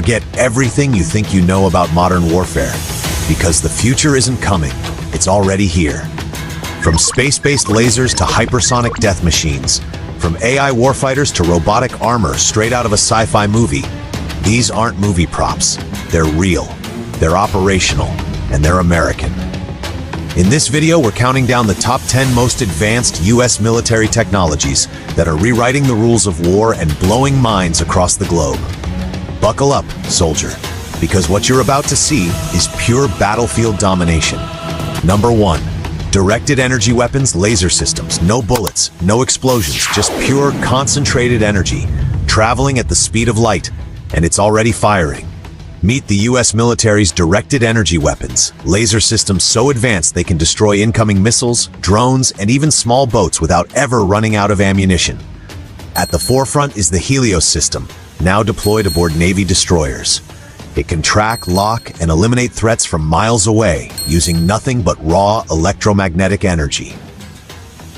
Forget everything you think you know about modern warfare, because the future isn't coming, it's already here. From space-based lasers to hypersonic death machines, from AI warfighters to robotic armor straight out of a sci-fi movie, these aren't movie props. They're real, they're operational, and they're American. In this video, we're counting down the top 10 most advanced U.S. military technologies that are rewriting the rules of war and blowing minds across the globe. Buckle up, soldier, because what you're about to see is pure battlefield domination. Number 1. Directed energy weapons, laser systems. No bullets, no explosions, just pure concentrated energy, traveling at the speed of light, and it's already firing. Meet the U.S. military's directed energy weapons, laser systems so advanced they can destroy incoming missiles, drones, and even small boats without ever running out of ammunition. At the forefront is the Helios system, now deployed aboard Navy destroyers. It can track, lock, and eliminate threats from miles away, using nothing but raw electromagnetic energy.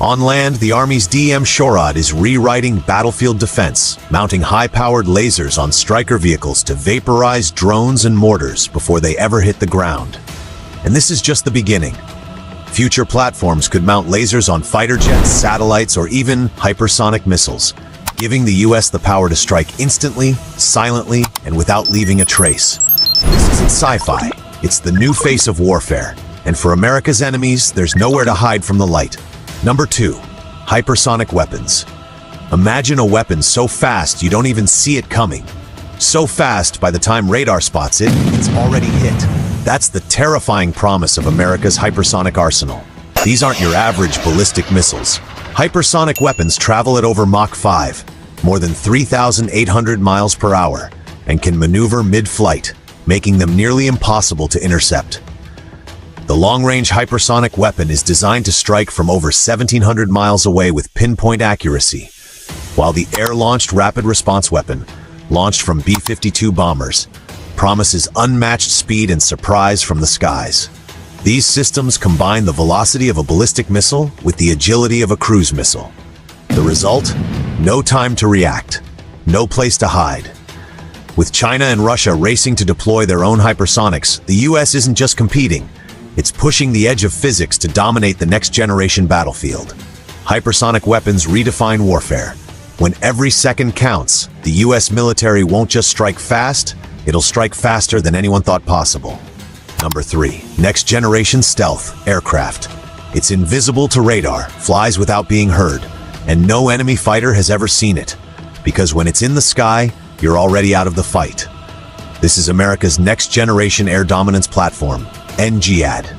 On land, the Army's DM Shorod is rewriting battlefield defense, mounting high-powered lasers on Stryker vehicles to vaporize drones and mortars before they ever hit the ground. And this is just the beginning. Future platforms could mount lasers on fighter jets, satellites, or even hypersonic missiles, giving the U.S. the power to strike instantly, silently, and without leaving a trace. This isn't sci-fi. It's the new face of warfare. And for America's enemies, there's nowhere to hide from the light. Number 2. Hypersonic weapons. Imagine a weapon so fast you don't even see it coming. So fast, by the time radar spots it, it's already hit. That's the terrifying promise of America's hypersonic arsenal. These aren't your average ballistic missiles. Hypersonic weapons travel at over Mach 5, more than 3,800 miles per hour, and can maneuver mid-flight, making them nearly impossible to intercept. The long-range hypersonic weapon is designed to strike from over 1,700 miles away with pinpoint accuracy, while the air-launched rapid response weapon, launched from B-52 bombers, promises unmatched speed and surprise from the skies. These systems combine the velocity of a ballistic missile with the agility of a cruise missile. The result? No time to react, no place to hide. With China and Russia racing to deploy their own hypersonics, the U.S. isn't just competing, it's pushing the edge of physics to dominate the next-generation battlefield. Hypersonic weapons redefine warfare. When every second counts, the U.S. military won't just strike fast, it'll strike faster than anyone thought possible. Number 3. Next-generation stealth aircraft. It's invisible to radar, flies without being heard, and no enemy fighter has ever seen it, because when it's in the sky, you're already out of the fight. This is America's next-generation air dominance platform, NGAD.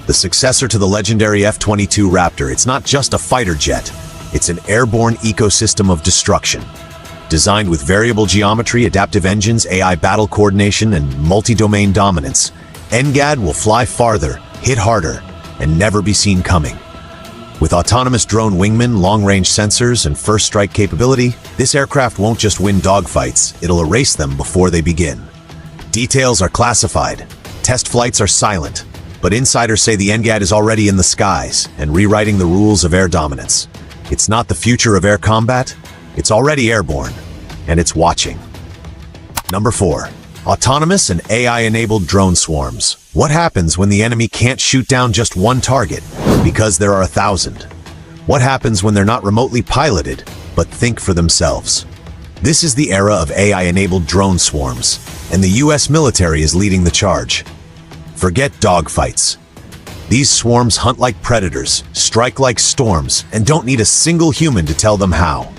The successor to the legendary F-22 Raptor, it's not just a fighter jet, it's an airborne ecosystem of destruction. Designed with variable geometry, adaptive engines, AI battle coordination, and multi-domain dominance, NGAD will fly farther, hit harder, and never be seen coming. With autonomous drone wingmen, long-range sensors, and first strike capability, this aircraft won't just win dogfights, it'll erase them before they begin. Details are classified. Test flights are silent, but insiders say the NGAD is already in the skies and rewriting the rules of air dominance. It's not the future of air combat, it's already airborne, and it's watching. Number 4. Autonomous and AI-enabled drone swarms. What happens when the enemy can't shoot down just one target because there are 1,000? What happens when they're not remotely piloted, but think for themselves? This is the era of AI-enabled drone swarms, and the U.S. military is leading the charge. Forget dogfights. These swarms hunt like predators, strike like storms, and don't need a single human to tell them how.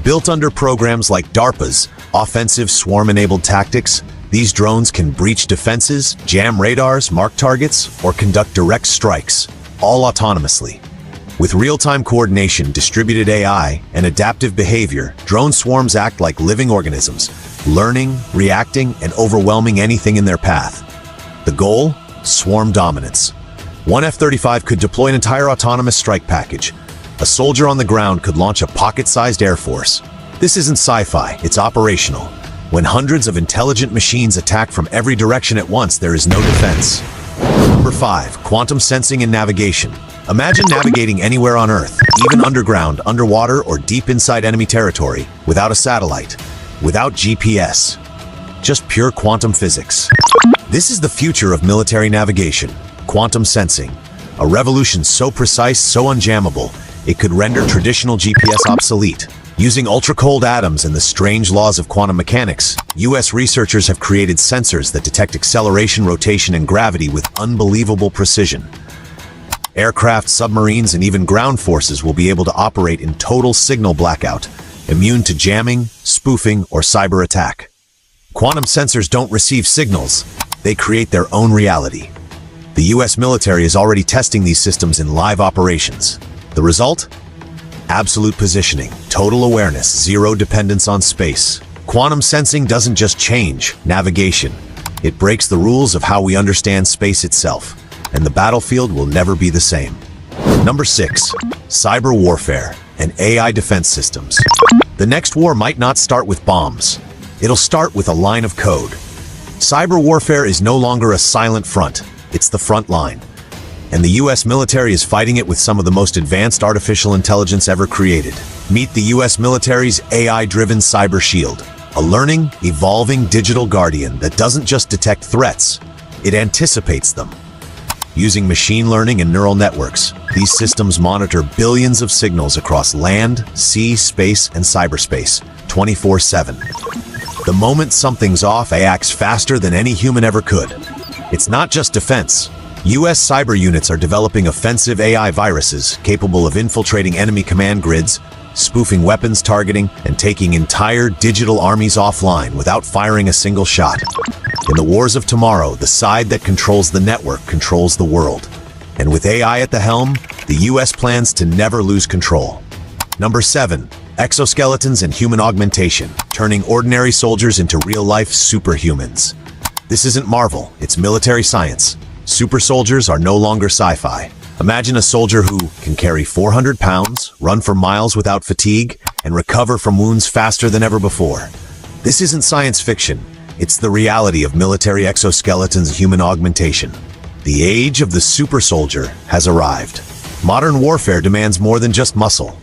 Built under programs like DARPA's Offensive Swarm-Enabled Tactics, these drones can breach defenses, jam radars, mark targets, or conduct direct strikes, all autonomously. With real-time coordination, distributed AI, and adaptive behavior, drone swarms act like living organisms, learning, reacting, and overwhelming anything in their path. The goal? Swarm dominance. One F-35 could deploy an entire autonomous strike package. A soldier on the ground could launch a pocket-sized air force. This isn't sci-fi, it's operational. When hundreds of intelligent machines attack from every direction at once, there is no defense. Number 5. Quantum sensing and navigation. Imagine navigating anywhere on Earth, even underground, underwater, or deep inside enemy territory, without a satellite, without GPS. just pure quantum physics. This is the future of military navigation, quantum sensing, a revolution so precise, so unjammable, it could render traditional GPS obsolete. Using ultra-cold atoms and the strange laws of quantum mechanics, U.S. researchers have created sensors that detect acceleration, rotation, and gravity with unbelievable precision. Aircraft, submarines, and even ground forces will be able to operate in total signal blackout, immune to jamming, spoofing, or cyber attack. Quantum sensors don't receive signals, they create their own reality. The U.S. military is already testing these systems in live operations. The result? Absolute positioning, total awareness, zero dependence on space. Quantum sensing doesn't just change navigation. It breaks the rules of how we understand space itself, and the battlefield will never be the same. Number 6. Cyber warfare and AI defense systems. The next war might not start with bombs. It'll start with a line of code. Cyber warfare is no longer a silent front. It's the front line. And the U.S. military is fighting it with some of the most advanced artificial intelligence ever created. Meet the U.S. military's AI-driven cyber shield, a learning, evolving digital guardian that doesn't just detect threats, it anticipates them. Using machine learning and neural networks, these systems monitor billions of signals across land, sea, space, and cyberspace, 24/7. The moment something's off, AI acts faster than any human ever could. It's not just defense. U.S. cyber units are developing offensive AI viruses capable of infiltrating enemy command grids, spoofing weapons targeting, and taking entire digital armies offline without firing a single shot. In the wars of tomorrow, the side that controls the network controls the world. And with AI at the helm, the U.S. plans to never lose control. Number 7. Exoskeletons and human augmentation, turning ordinary soldiers into real-life superhumans. This isn't Marvel, it's military science. Super soldiers are no longer sci-fi. Imagine a soldier who can carry 400 pounds, run for miles without fatigue, and recover from wounds faster than ever before. This isn't science fiction. It's the reality of military exoskeletons and human augmentation. The age of the super soldier has arrived. Modern warfare demands more than just muscle.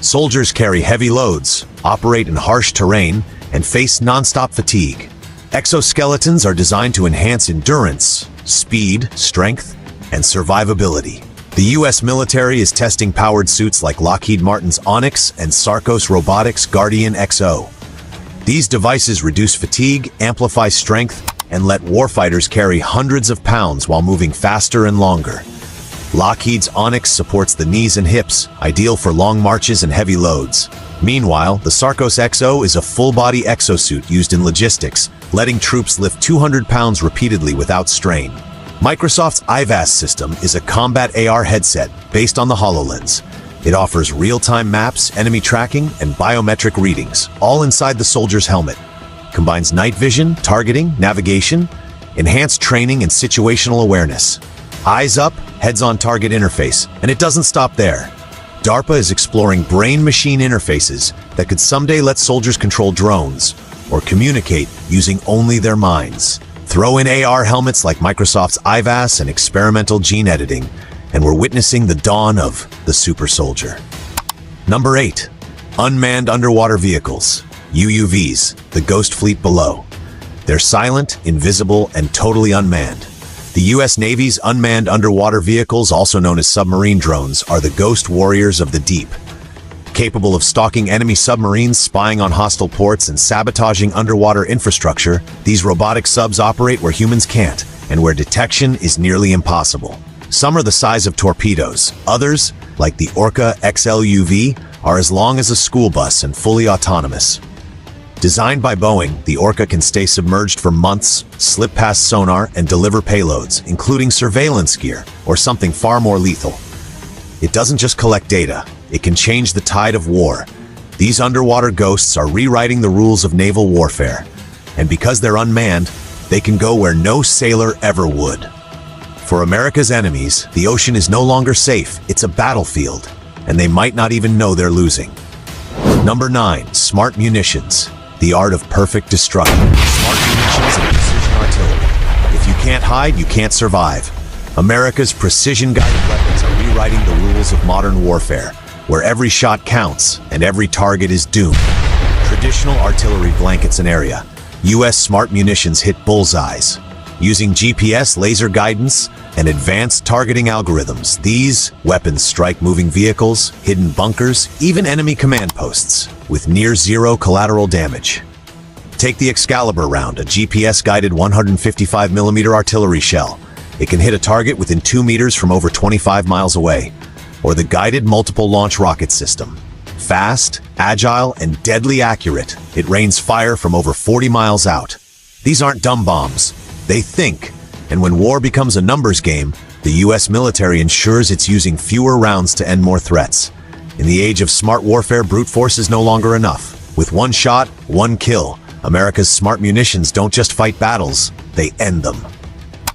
Soldiers carry heavy loads, operate in harsh terrain, and face non-stop fatigue. Exoskeletons are designed to enhance endurance, speed, strength, and survivability. The U.S. military is testing powered suits like Lockheed Martin's Onyx and Sarcos Robotics' Guardian XO. These devices reduce fatigue, amplify strength, and let warfighters carry hundreds of pounds while moving faster and longer. Lockheed's Onyx supports the knees and hips, ideal for long marches and heavy loads. Meanwhile, the Sarcos XO is a full-body exosuit used in logistics, letting troops lift 200 pounds repeatedly without strain. Microsoft's IVAS system is a combat AR headset based on the HoloLens. It offers real-time maps, enemy tracking, and biometric readings, all inside the soldier's helmet. Combines night vision, targeting, navigation, enhanced training, and situational awareness. Eyes up, heads on target interface, and it doesn't stop there. DARPA is exploring brain-machine interfaces that could someday let soldiers control drones or communicate using only their minds. Throw in AR helmets like Microsoft's IVAS and experimental gene editing, and we're witnessing the dawn of the super soldier. Number 8. Unmanned underwater vehicles, UUVs, the ghost fleet below. They're silent, invisible, and totally unmanned. The U.S. Navy's unmanned underwater vehicles, also known as submarine drones, are the ghost warriors of the deep. Capable of stalking enemy submarines, spying on hostile ports, and sabotaging underwater infrastructure, these robotic subs operate where humans can't, and where detection is nearly impossible. Some are the size of torpedoes. Others, like the Orca XL-UV, are as long as a school bus and fully autonomous. Designed by Boeing, the Orca can stay submerged for months, slip past sonar, and deliver payloads, including surveillance gear, or something far more lethal. It doesn't just collect data, it can change the tide of war. These underwater ghosts are rewriting the rules of naval warfare, and because they're unmanned, they can go where no sailor ever would. For America's enemies, the ocean is no longer safe, it's a battlefield, and they might not even know they're losing. Number 9. Smart munitions. The art of perfect destruction. Smart munitions and precision artillery. If you can't hide, you can't survive. America's precision-guided weapons are rewriting the rules of modern warfare, where every shot counts and every target is doomed. Traditional artillery blankets an area. U.S. smart munitions hit bullseyes. Using GPS, laser guidance, and advanced targeting algorithms, these weapons strike moving vehicles, hidden bunkers, even enemy command posts, with near-zero collateral damage. Take the Excalibur round, a GPS-guided 155mm artillery shell. It can hit a target within 2 meters from over 25 miles away. Or the guided multiple launch rocket system. Fast, agile, and deadly accurate, it rains fire from over 40 miles out. These aren't dumb bombs. They think. And when war becomes a numbers game, the U.S. military ensures it's using fewer rounds to end more threats. In the age of smart warfare, brute force is no longer enough. With one shot, one kill, America's smart munitions don't just fight battles, they end them.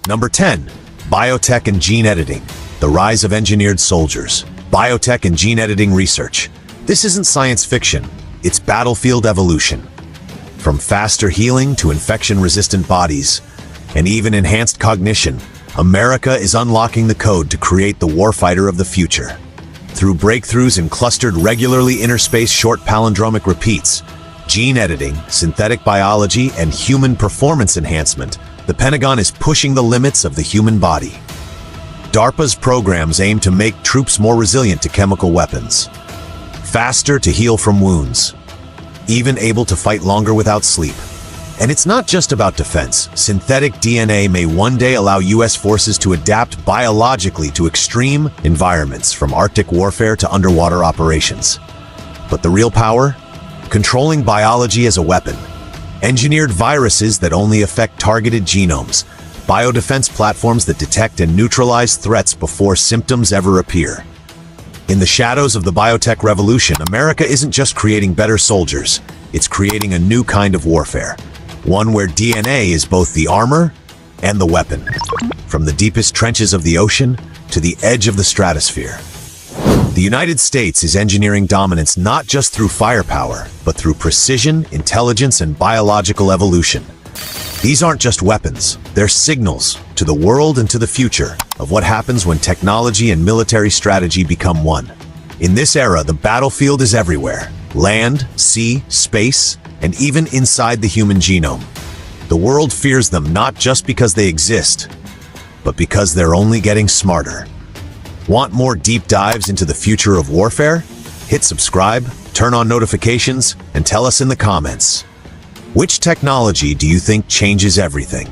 Number 10. Biotech and gene editing. The rise of engineered soldiers. Biotech and gene editing research. This isn't science fiction, it's battlefield evolution. From faster healing to infection-resistant bodies, and even enhanced cognition, America is unlocking the code to create the warfighter of the future. Through breakthroughs in clustered, regularly interspaced short palindromic repeats, gene editing, synthetic biology, and human performance enhancement, the Pentagon is pushing the limits of the human body. DARPA's programs aim to make troops more resilient to chemical weapons, faster to heal from wounds, even able to fight longer without sleep. And it's not just about defense. Synthetic DNA may one day allow U.S. forces to adapt biologically to extreme environments, from Arctic warfare to underwater operations. But the real power? Controlling biology as a weapon. Engineered viruses that only affect targeted genomes. Biodefense platforms that detect and neutralize threats before symptoms ever appear. In the shadows of the biotech revolution, America isn't just creating better soldiers, it's creating a new kind of warfare. One where DNA is both the armor and the weapon. From the deepest trenches of the ocean to the edge of the stratosphere. The United States is engineering dominance not just through firepower, but through precision, intelligence, and biological evolution. These aren't just weapons, they're signals to the world and to the future of what happens when technology and military strategy become one. In this era, the battlefield is everywhere. Land, sea, space, and even inside the human genome. The world fears them not just because they exist, but because they're only getting smarter. Want more deep dives into the future of warfare? Hit subscribe, turn on notifications, and tell us in the comments. Which technology do you think changes everything?